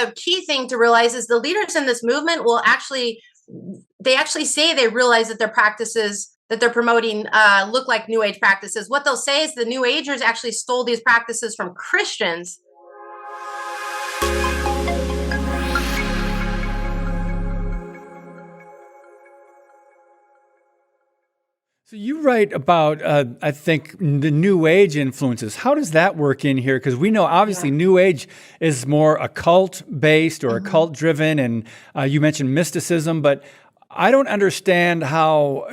the key thing to realize is the leaders in this movement will they actually say they realize that their practices that they're promoting look like New Age practices. What they'll say is the New Agers actually stole these practices from Christians. So you write about, I think, the New Age influences. How does that work in here? Because we know, obviously, New Age is more occult-based or occult-driven, and you mentioned mysticism, but I don't understand how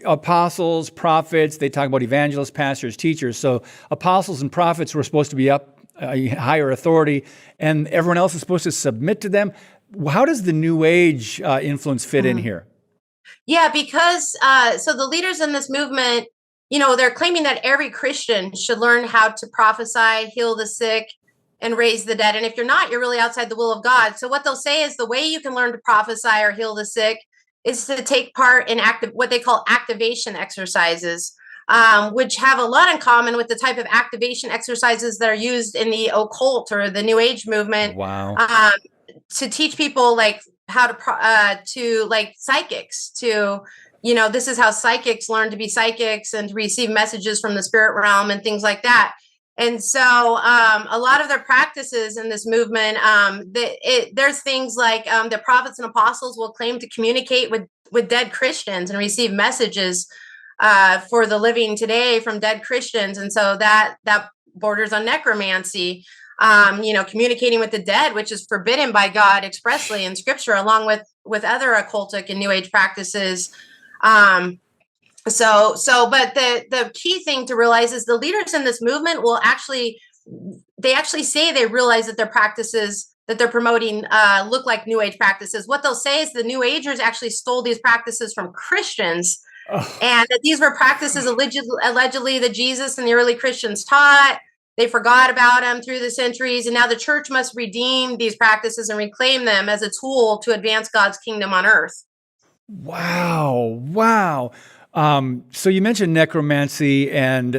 apostles, prophets, they talk about evangelists, pastors, teachers. So apostles and prophets were supposed to be up higher authority, and everyone else is supposed to submit to them. How does the New Age influence fit in here? Yeah, because so the leaders in this movement, they're claiming that every Christian should learn how to prophesy, heal the sick, and raise the dead. And if you're not, you're really outside the will of God. So what they'll say is the way you can learn to prophesy or heal the sick is to take part in what they call activation exercises, which have a lot in common with the type of activation exercises that are used in the occult or the New Age movement. Wow. To teach people like how to like psychics this is how psychics learn to be psychics and to receive messages from the spirit realm and things like that. And so a lot of their practices in this movement, there's things like the prophets and apostles will claim to communicate with dead Christians and receive messages for the living today from dead Christians. And so that borders on necromancy. Communicating with the dead, which is forbidden by God expressly in Scripture, along with other occultic and New Age practices. But the key thing to realize is the leaders in this movement will actually say they realize that their practices that they're promoting look like New Age practices. What they'll say is the New Agers actually stole these practices from Christians, and that these were practices allegedly that Jesus and the early Christians taught. They forgot about them through the centuries, and now the church must redeem these practices and reclaim them as a tool to advance God's kingdom on earth. Wow. So you mentioned necromancy and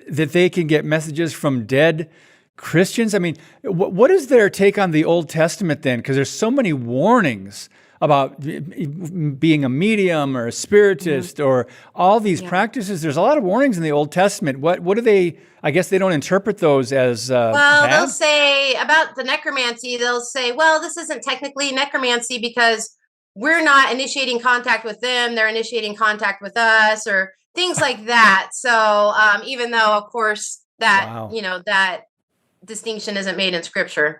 that they can get messages from dead Christians. I mean, what is their take on the Old Testament then? Because there's so many warnings about being a medium or a spiritist or all these practices. There's a lot of warnings in the Old Testament. What do they, I guess they don't interpret those as bad? They'll say about the necromancy, they'll say, well, this isn't technically necromancy because we're not initiating contact with them. They're initiating contact with us or things like that. So even though, of course, that, that distinction isn't made in Scripture.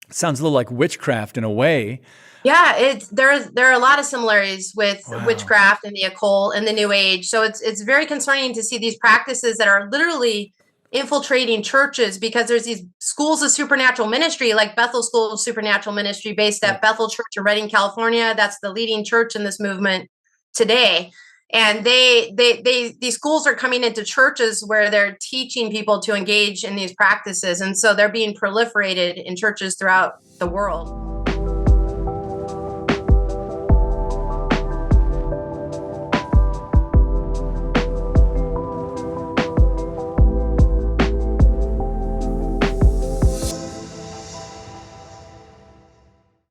Sounds a little like witchcraft in a way. Yeah, there are a lot of similarities with witchcraft and the occult and the New Age. So it's very concerning to see these practices that are literally infiltrating churches, because there's these schools of supernatural ministry, like Bethel School of Supernatural Ministry, based at Bethel Church in Redding, California. That's the leading church in this movement today. And these schools are coming into churches where they're teaching people to engage in these practices, and so they're being proliferated in churches throughout the world.